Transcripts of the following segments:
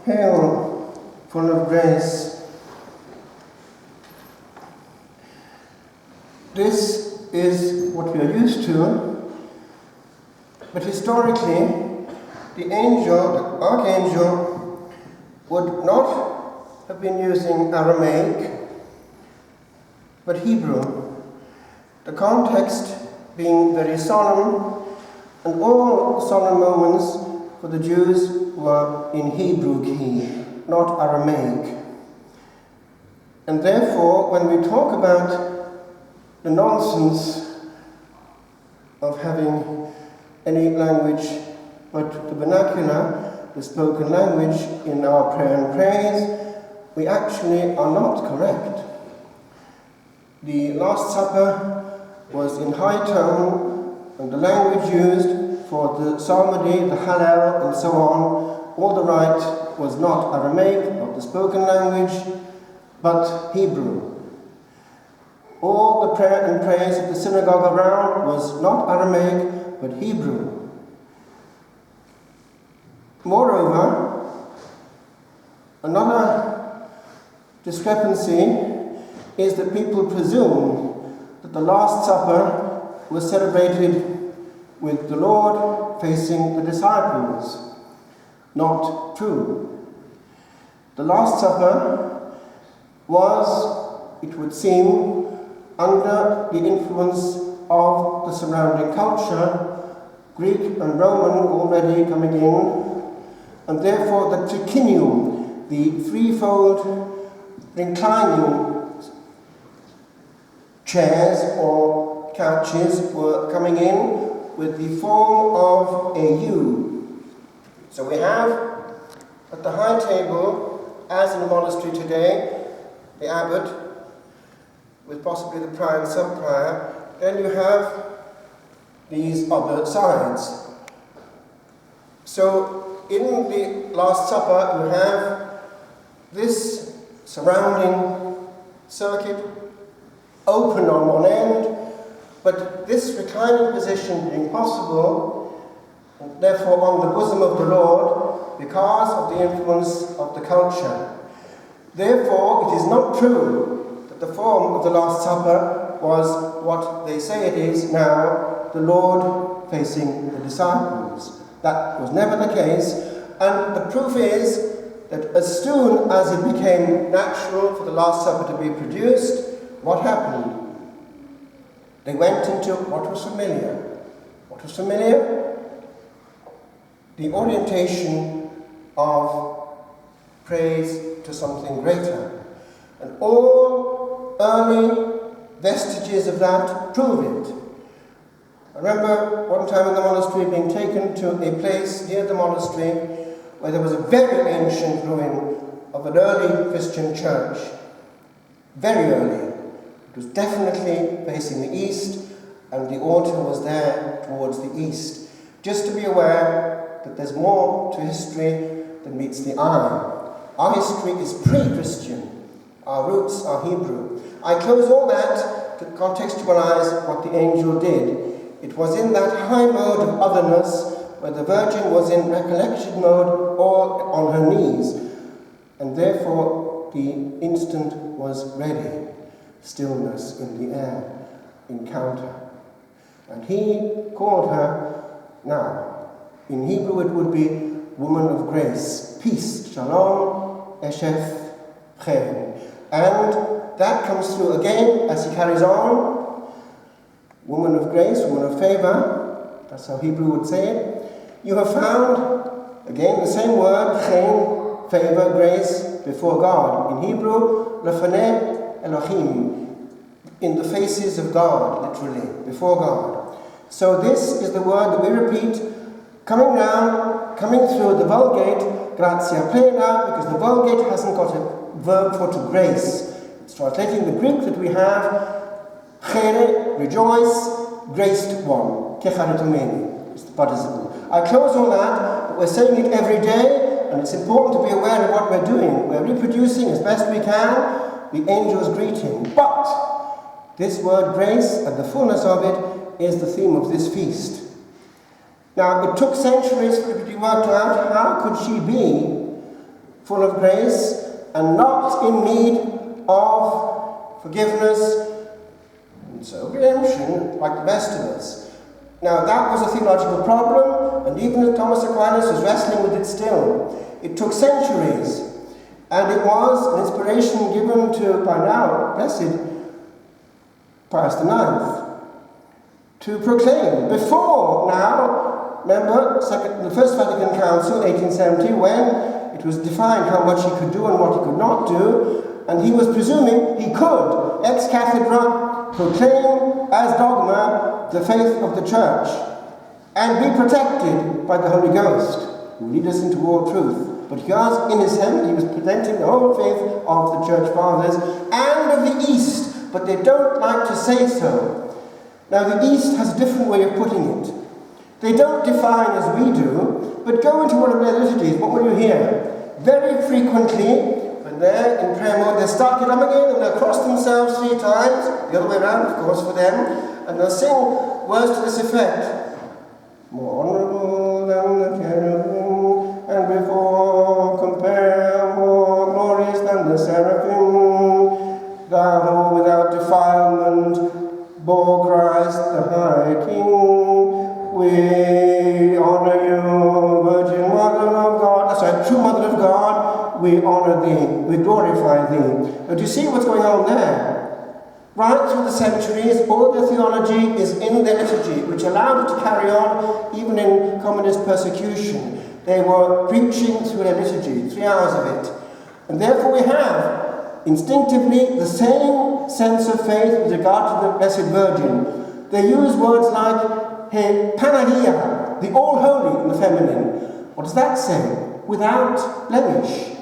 Hail, full of grace. This is what we are used to, but historically, the archangel, would not have been using Aramaic, but Hebrew. The context being very solemn, and all solemn moments for the Jews were in Hebrew key, not Aramaic. And therefore, when we talk about the nonsense of having any language but the vernacular, the spoken language in our prayer and praise, we actually are not correct. The Last Supper was in high tone, and the language used for the psalmody, the Hallel, and so on, all the rite was not Aramaic, not the spoken language, but Hebrew. All the prayer and praise of the synagogue around was not Aramaic, but Hebrew. Moreover, another discrepancy is that people presume that the Last Supper was celebrated with the Lord facing the disciples. Not true. The Last Supper was, it would seem, under the influence of the surrounding culture, Greek and Roman already coming in, and therefore the triclinium, the threefold reclining chairs or couches were coming in with the form of a U. So we have at the high table, as in a monastery today, the abbot with possibly the prior and sub-prior. Then you have these other sides. So in the Last Supper you have this surrounding circuit open on one end, but this reclining position being possible, and therefore on the bosom of the Lord, because of the influence of the culture. Therefore, it is not true that the form of the Last Supper was what they say it is now, the Lord facing the disciples. That was never the case, and the proof is that as soon as it became natural for the Last Supper to be produced, what happened? They went into what was familiar. What was familiar? The orientation of praise to something greater. And all early vestiges of that prove it. I remember one time in the monastery being taken to a place near the monastery where there was a very ancient ruin of an early Christian church. Very early. It was definitely facing the east, and the altar was there towards the east. Just to be aware that there's more to history than meets the eye. Our history is pre-Christian. Our roots are Hebrew. I close all that to contextualize what the angel did. It was in that high mode of otherness where the Virgin was in recollection mode or on her knees, and therefore the instant was ready. Stillness in the air, encounter. And he called her, now, in Hebrew it would be woman of grace, peace, shalom, eshef, chen. And that comes through again as he carries on, woman of grace, woman of favor, that's how Hebrew would say it. You have found, again, the same word, chen, favor, grace, before God. In Hebrew, lefanei Elohim, in the faces of God, literally, before God. So this is the word that we repeat, coming down, coming through the Vulgate, gratia plena, because the Vulgate hasn't got a verb for to grace. It's translating the Greek that we have, chere, rejoice, graced one, kecharitomeni, it's the participle. I close on that, but we're saying it every day, and it's important to be aware of what we're doing. We're reproducing as best we can the angel's greeting. But this word grace and the fullness of it is the theme of this feast. Now, it took centuries for it to be worked out how could she be full of grace, and not in need of forgiveness, and so redemption, like the rest of us. Now, that was a theological problem, and even Thomas Aquinas was wrestling with it still. It took centuries, and it was an inspiration given to, by now, blessed Pius IX, to proclaim. Before now, remember, the First Vatican Council, 1870, when it was defined how much he could do and what he could not do, and he was presuming he could, ex cathedra, proclaim as dogma the faith of the Church and be protected by the Holy Ghost, who will lead us into all truth. But because in his hand he was presenting the whole faith of the Church Fathers and of the East, but they don't like to say so. Now the East has a different way of putting it. They don't define as we do, but go into one of their liturgies, what will you hear? Very frequently, when they're in prayer mode, they start to come again and they'll cross themselves 3 times, the other way around, of course, for them, and they'll sing words to this effect. More honorable than the cherubim, and before compare, more glorious than the seraphim, thou who without defilement bore Christ the High King, we honor you, Virgin Mother of God, that's right, true Mother of God, we honor thee, we glorify thee. Now, do you see what's going on there? Right through the centuries, all the theology is in the liturgy, which allowed it to carry on even in communist persecution. They were preaching through their liturgy, 3 hours of it. And therefore we have instinctively the same sense of faith with regard to the Blessed Virgin. They use words like Panahia, the all-holy in the feminine. What does that say? Without blemish.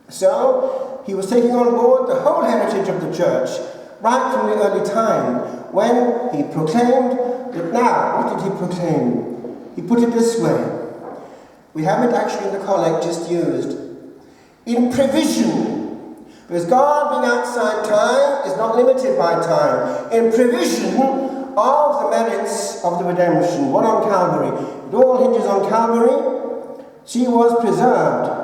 So he was taking on board the whole heritage of the Church, right from the early time, when he proclaimed that now, what did he proclaim? He put it this way. We have it actually in the collect just used. In prevision, because God being outside time is not limited by time. In prevision of the merits of the redemption, one on Calvary. It all hinges on Calvary. She was preserved.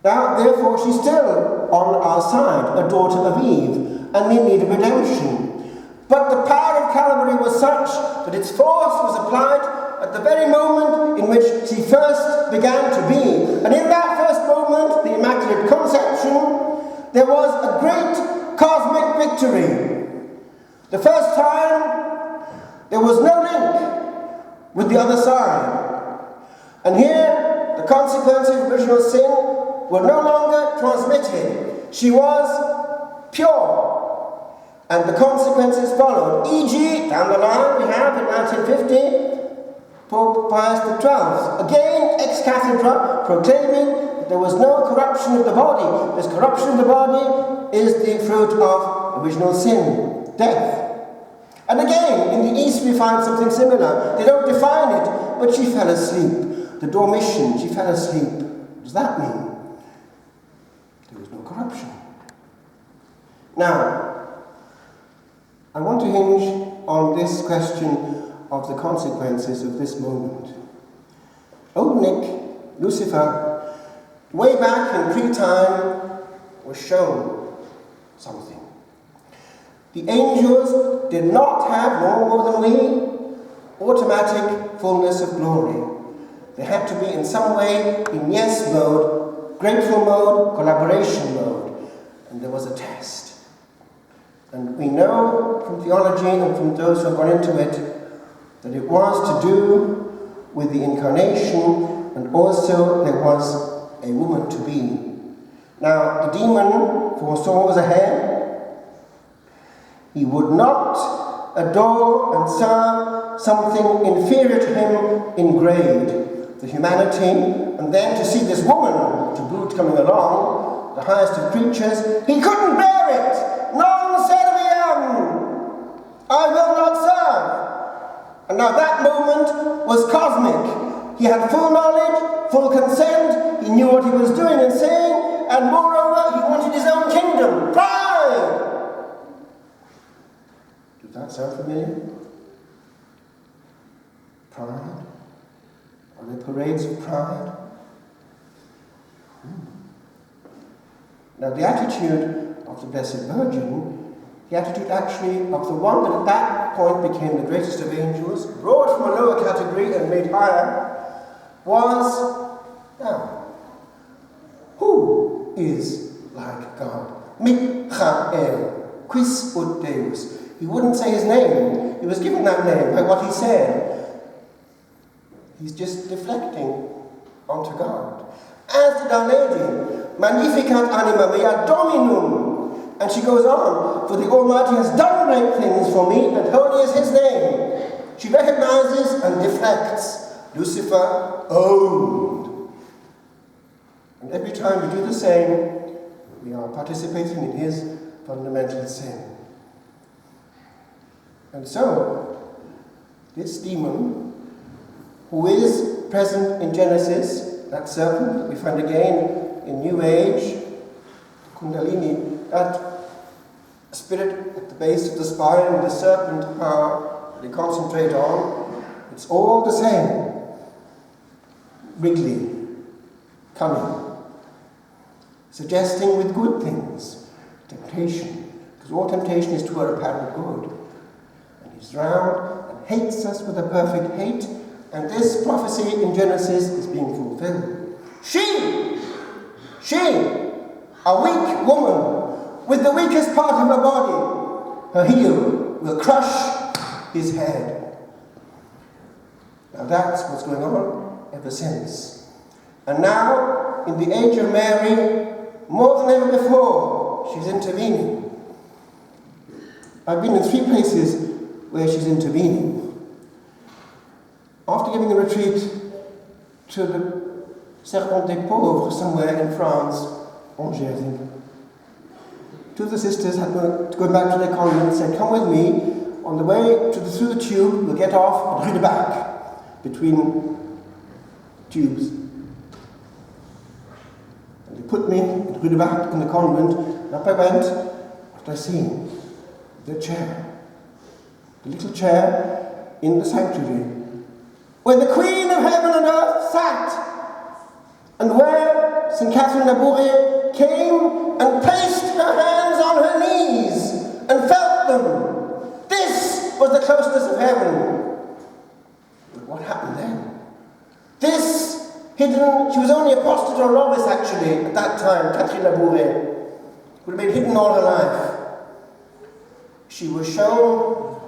Now, therefore, she's still on our side, a daughter of Eve, and in need of redemption. But the power of Calvary was such that its force was applied at the very moment in which she first began to be. And in that first moment, the Immaculate Conception, there was a great cosmic victory. The first time, there was no link with the other side. And here, the consequences of original sin were no longer transmitted. She was pure. And the consequences followed. E.g., down the line we have in 1950, Pope Pius XII, again ex cathedra, proclaiming that there was no corruption of the body. This corruption of the body is the fruit of original sin, death. And again, in the East we find something similar. They don't define it, but she fell asleep. The Dormition, she fell asleep. What does that mean? There was no corruption. Now, I want to hinge on this question of the consequences of this moment. Old Nick, Lucifer, way back in pre-time, was shown something. The angels did not have, no more than we, automatic fullness of glory. They had to be in some way in yes mode, grateful mode, collaboration mode. And there was a test. And we know from theology and from those who have gone into it that it was to do with the incarnation, and also there was a woman to be. Now, the demon foresaw was ahead. He would not adore and serve something inferior to him in grade, the humanity, and then to see this woman to boot coming along, the highest of creatures, he couldn't bear it. Non serviam, I will not serve. And now that moment was cosmic. He had full knowledge, full consent, he knew what he was doing and saying, and moreover, he wanted his own kingdom. Pride! Does that sound familiar? Pride? Are they parades of pride? Now the attitude of the Blessed Virgin, the attitude actually of the one that at that point became the greatest of angels, brought from a lower category and made higher, was, now, who is like God? Michael, quis ut Deus? He wouldn't say his name. He was given that name by what he said. He's just deflecting onto God. As did Our Lady, Magnificat anima mea Dominum. And she goes on, for the Almighty has done great things for me, and holy is his name. She recognizes and deflects. Lucifer owned. And every time we do the same, we are participating in his fundamental sin. And so, this demon, who is present in Genesis, that serpent that we find again in New Age, Kundalini, that spirit at the base of the spine, the serpent power that we concentrate on, it's all the same. Wriggling, cunning, suggesting with good things, temptation, because all temptation is to our apparent good. And he's round and hates us with a perfect hate, and this prophecy in Genesis is being fulfilled. She, a weak woman, with the weakest part of her body, her heel will crush his head. Now that's what's going on ever since. And now, in the age of Mary, more than ever before, she's intervening. I've been in 3 places where she's intervening. After giving a retreat to the Serpent des Pauvres somewhere in France, Angers, I think, 2 of the sisters had to go back to their convent and said, come with me. On the way through the tube, we'll get off at Rue de Bac, between tubes. And they put me at Rue de Bac in the convent, and up I went. What did I see? The chair. The little chair in the sanctuary, where the Queen of Heaven and Earth sat, and where St. Catherine Labouré came and placed her hands on her knees and felt them. This was the closeness of heaven. But what happened then? This hidden, she was only a prostitute or novice actually at that time, Catherine Labouré, would have been hidden all her life. She was shown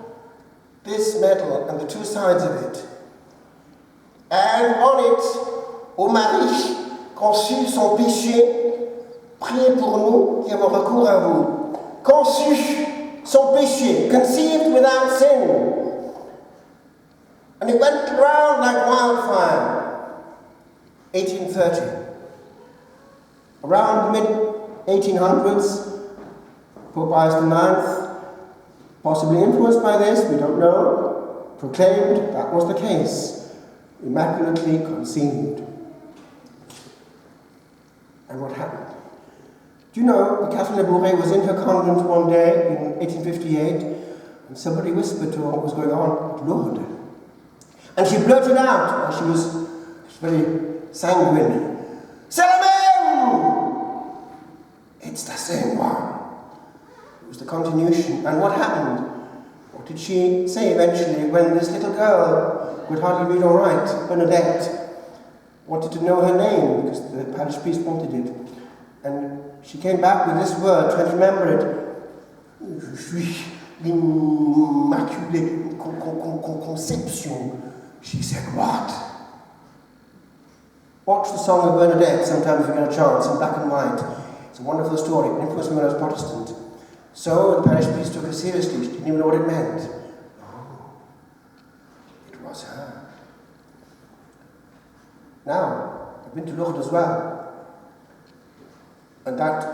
this medal and the 2 sides of it. And on it, ô Marie, conçu son péché, priez pour nous qui avons recours à vous. Conçu son péché, conceived without sin. And it went around like wildfire. 1830. Around the mid-1800s, Pope Pius IX, possibly influenced by this, we don't know, proclaimed that was the case. Immaculately conceived. And what happened? Do you know that Catherine Labouré was in her convent one day in 1858, and somebody whispered to her what was going on at Lourdes. And she blurted out, and she was very sanguine, "C'est la même!" It's the same one. It was the continuation. And what happened? What did she say eventually when this little girl, who could hardly read or write, Bernadette, wanted to know her name because the parish priest wanted it? And she came back with this word, trying to remember it. Je suis l'Immaculée Conception. She said, what? Watch the Song of Bernadette sometime if you get a chance, in black and white. It's a wonderful story, an influence when I was Protestant. So the parish priest took her seriously. She didn't even know what it meant. Oh, it was her. Now, I've been to Lourdes as well. And that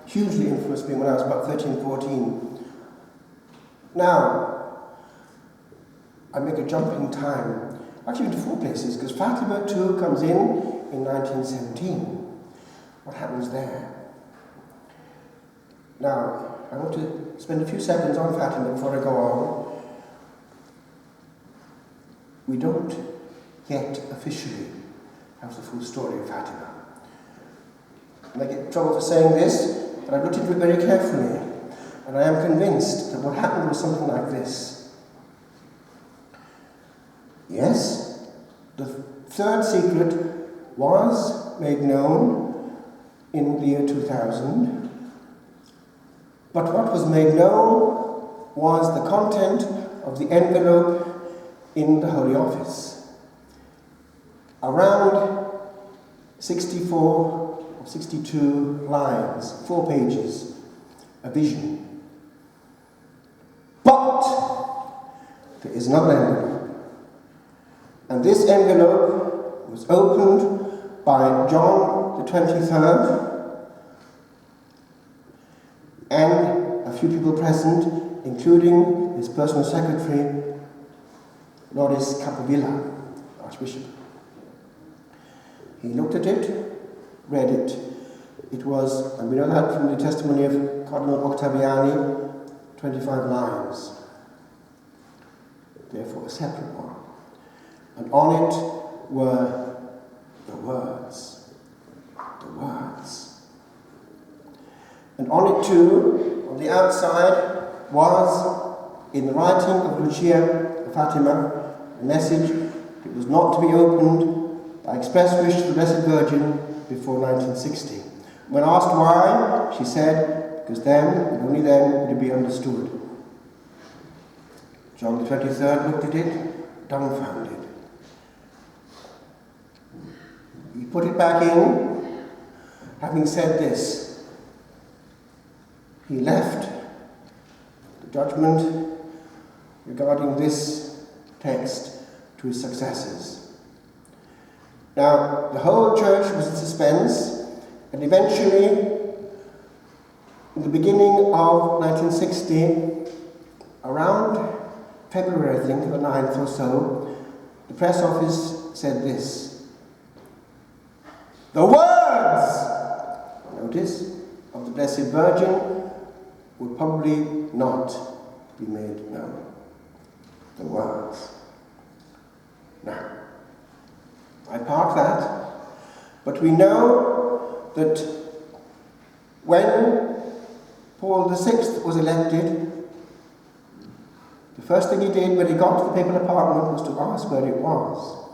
hugely influenced me when I was about 13, 14. Now, I make a jump in time. Actually, to 4 places, because Fatima too comes in 1917. What happens there? Now, I want to spend a few seconds on Fatima before I go on. We don't yet officially have the full story of Fatima. And I get in trouble for saying this, but I've looked into it very carefully, and I am convinced that what happened was something like this. Yes, the third secret was made known in the year 2000, but what was made known was the content of the envelope in the Holy Office. Around 64 or 62 lines, 4 pages, a vision. But there is another envelope. And this envelope was opened by John the 23rd and a few people present, including his personal secretary, Loris Capovilla, Archbishop. He looked at it, read it. It was, and we know that from the testimony of Cardinal Octaviani, 25 lines. Therefore, a separate one. And on it were the words. The words. And on it too, on the outside, was, in the writing of Lucia of Fatima, a message that was not to be opened by express wish to the Blessed Virgin before 1960. When asked why, she said, because then, and only then, would it be understood. John the 23rd looked at it, dumbfounded. He put it back in, having said this. He left the judgment regarding this text to his successors. Now, the whole church was in suspense, and eventually, in the beginning of 1960, around February, I think, the 9th or so, the press office said this: the words, notice, of the Blessed Virgin would probably not be made known. The words. Now, I park that, but we know that when Paul VI was elected, the first thing he did when he got to the papal apartment was to ask where it was.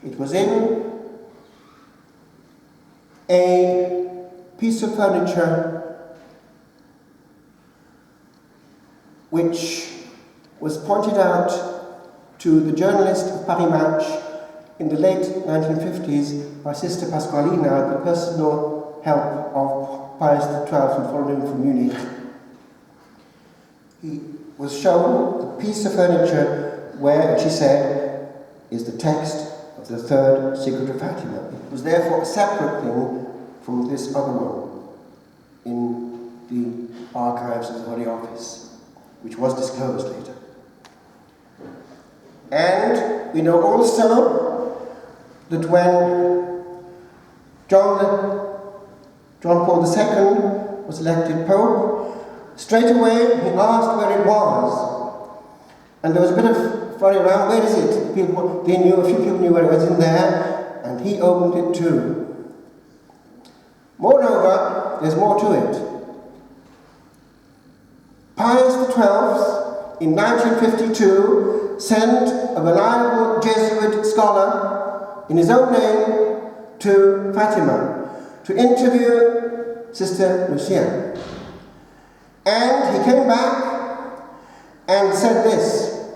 It was in a piece of furniture which was pointed out to the journalist of Paris Match in the late 1950s by Sister Pasqualina, the personal help of Pius XII, who followed him from Munich. He was shown a piece of furniture where, she said, is the text of the third secret of Fatima. It was therefore a separate thing from this other one in the archives of the Holy Office, which was disclosed later. And we know also that when John Paul II was elected Pope, straight away he asked where it was. And there was a bit of flurry around, where is it? A few people knew where it was, in there, and he opened it too. Moreover, there's more to it. Pius XII, in 1952, sent a reliable Jesuit scholar in his own name to Fatima to interview Sister Lucia. And he came back and said this: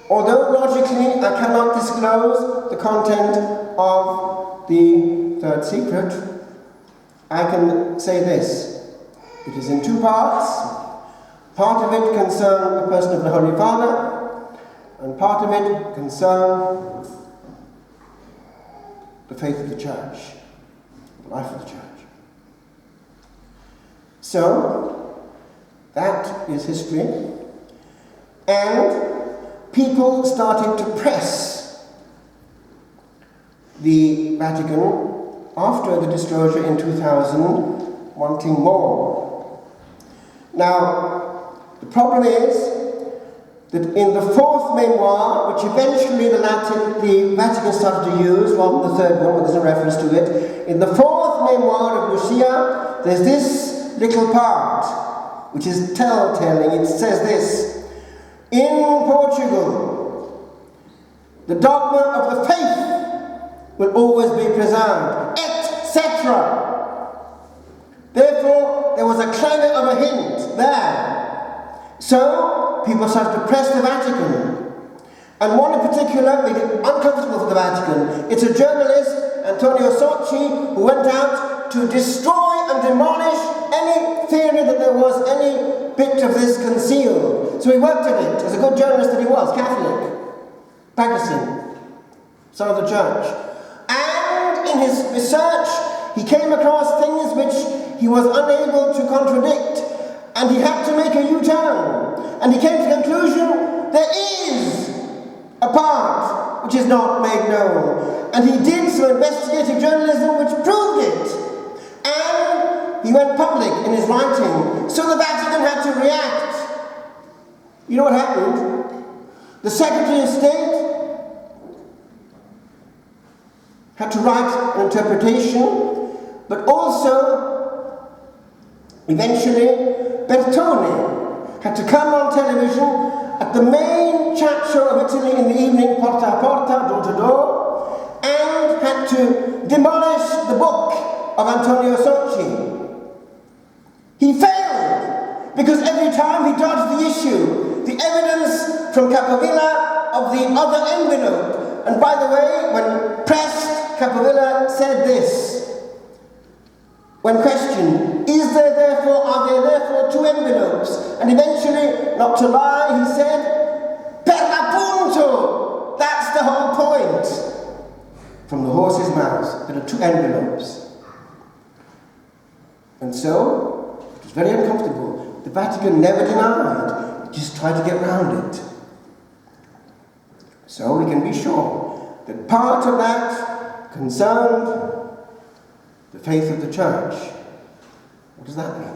although logically I cannot disclose the content of the third secret, I can say this: it is in 2 parts. Part of it concerns the person of the Holy Father, and part of it concerns the faith of the Church, the life of the Church. So, that is history. And people started to press the Vatican after the disclosure in 2000, wanting more. Now, the problem is that in the fourth memoir, which eventually the Vatican started to use, rather than the third one, but there's a reference to it, in the fourth memoir of Lucia, there's this little part, which is tell-telling. It says this: in Portugal, the dogma of the faith will always be preserved, etc. Therefore, there was a clangor of a hint there. So, people started to press the Vatican. And one in particular made it uncomfortable for the Vatican. It's a journalist, Antonio Socci, who went out to destroy and demolish any theory that there was any bit of this concealed. So he worked at it, as a good journalist that he was, Catholic, practicing, son of the church. And in his research, he came across things which he was unable to contradict, and he had to make a U-turn. And he came to the conclusion, there is a part which is not made known. And he did some investigative journalism which proved it. And he went public in his writing. So the Vatican had to react. You know what happened? The Secretary of State had to write an interpretation, but also, eventually, Bertone had to come on television at the main chat show of Italy in the evening, porta a porta, door to door, and had to demolish the book of Antonio Socci. He failed, because every time he dodged the issue, the evidence from Capovilla of the other envelope. And by the way, when pressed, Capovilla said this. When questioned, are there therefore two envelopes? And eventually, not to lie, he said, per l'appunto, that's the whole point. From the horse's mouth, there are two envelopes. And so, it was very uncomfortable. The Vatican never denied, it just tried to get around it. So we can be sure that part of that concerned the faith of the church. What does that mean?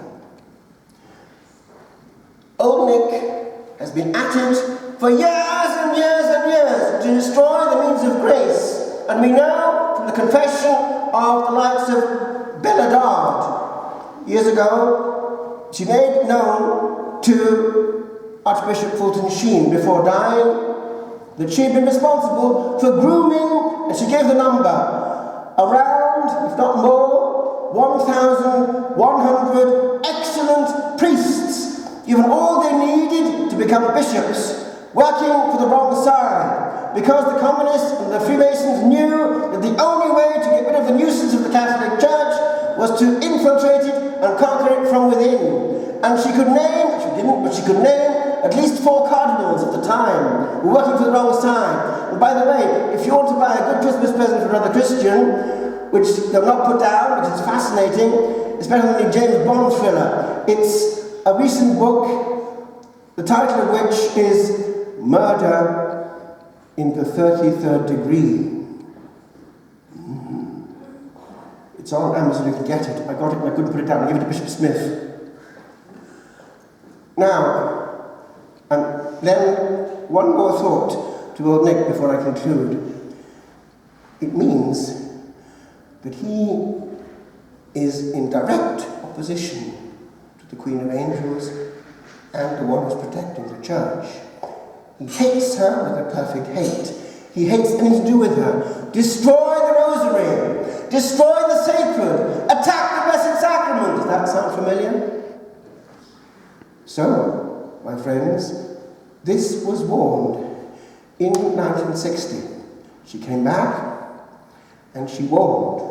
Old Nick has been at it for years and years and years to destroy the means of grace. And we know from the confession of the likes of Belladard, years ago, she made known to Archbishop Fulton Sheen before dying that she had been responsible for grooming, and she gave the number, around, if not more, 1,100 excellent priests, given all they needed to become bishops, working for the wrong side, because the communists and the Freemasons knew that the only way to get rid of the nuisance of the Catholic Church was to infiltrate it and conquer it from within. And she could name, she didn't, but she could name at least 4 cardinals at the time who were working for the wrong side. And by the way, if you want to buy a good Christmas present for another Christian, which they'll not put down, which is fascinating, it's better than the James Bond thriller. It's a recent book, the title of which is Murder in the 33rd Degree. It's on Amazon, you can get it. I got it and I couldn't put it down. I gave it to Bishop Smith. Now, and then one more thought to Old Nick before I conclude. It means that he is in direct opposition to the Queen of Angels and the one who's protecting the church. He hates her with a perfect hate. He hates anything to do with her. Destroy the rosary. Destroy the sacred. Attack the Blessed Sacrament. Does that sound familiar? So, my friends, this was warned in 1960. She came back and she warned.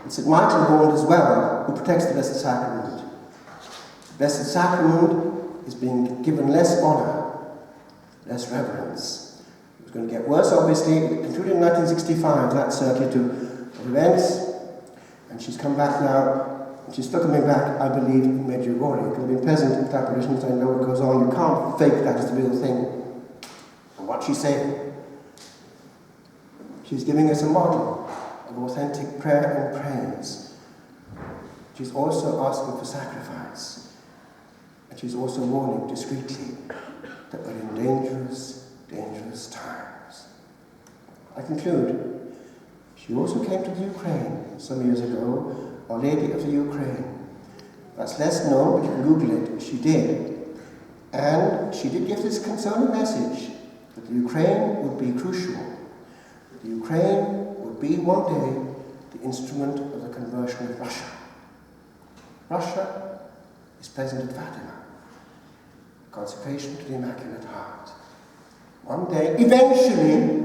And St. Michael warned as well, who protects the Blessed Sacrament. The Blessed Sacrament is being given less honor, less reverence. It was going to get worse, obviously. It concluded in 1965, that circuit of events. And she's come back now. And she's still coming back, I believe, in Medjugorje. It will be present at apparitions. I know what goes on. You can't fake that as the real thing. And what she's saying, she's giving us a model of authentic prayer and praise. She's also asking for sacrifice. And she's also warning discreetly that we're in dangerous, dangerous times. I conclude. She also came to the Ukraine some years ago, Our Lady of the Ukraine. That's less known, but you can Google it. She did. And she did give this consoling message that the Ukraine would be crucial. The Ukraine would be one day the instrument of the conversion of Russia. Russia is present at Fatima, consecration to the Immaculate Heart. One day, eventually,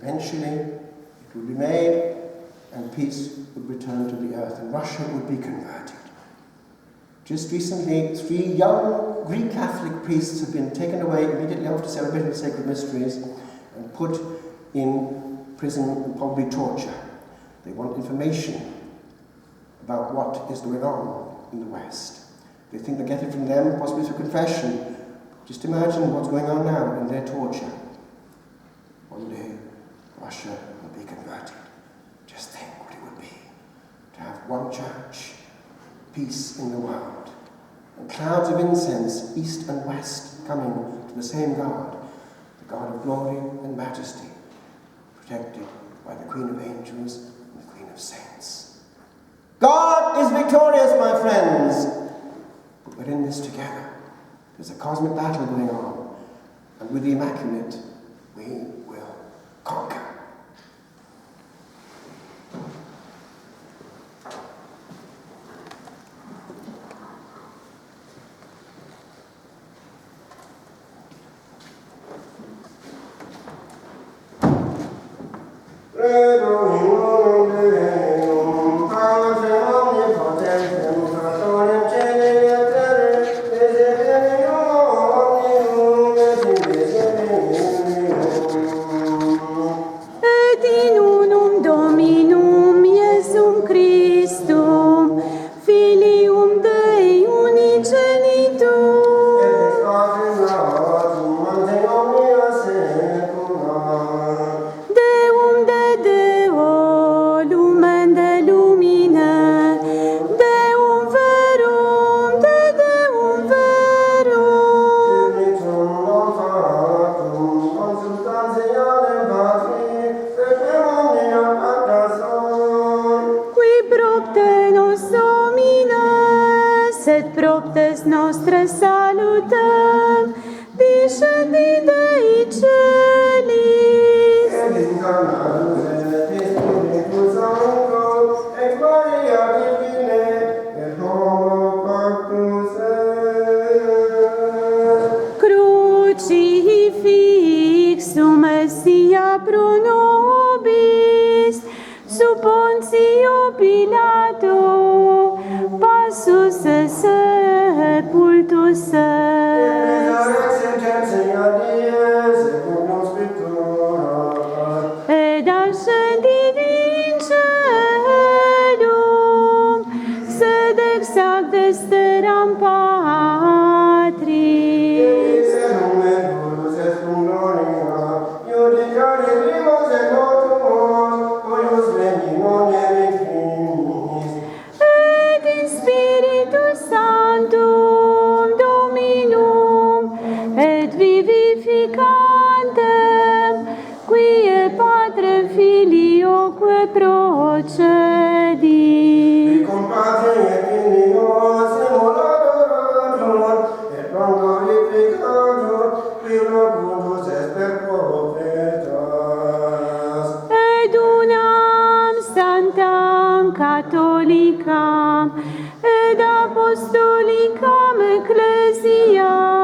it would be made and peace would return to the earth and Russia would be converted. Just recently, 3 young Greek Catholic priests have been taken away immediately after celebrating the sacred mysteries and put in prison and probably torture. They want information about what is going on in the West. They think they get it from them, possibly through confession. Just imagine what's going on now in their torture. One day, Russia will be converted. Just think what it would be to have one church, peace in the world, and clouds of incense, east and west, coming to the same God, the God of glory and majesty, protected by the Queen of Angels and the Queen of Saints. God is victorious, my friends, but we're in this together. There's a cosmic battle going on, and with the Immaculate, we will conquer. Catholica ed Apostolicam Ecclesiam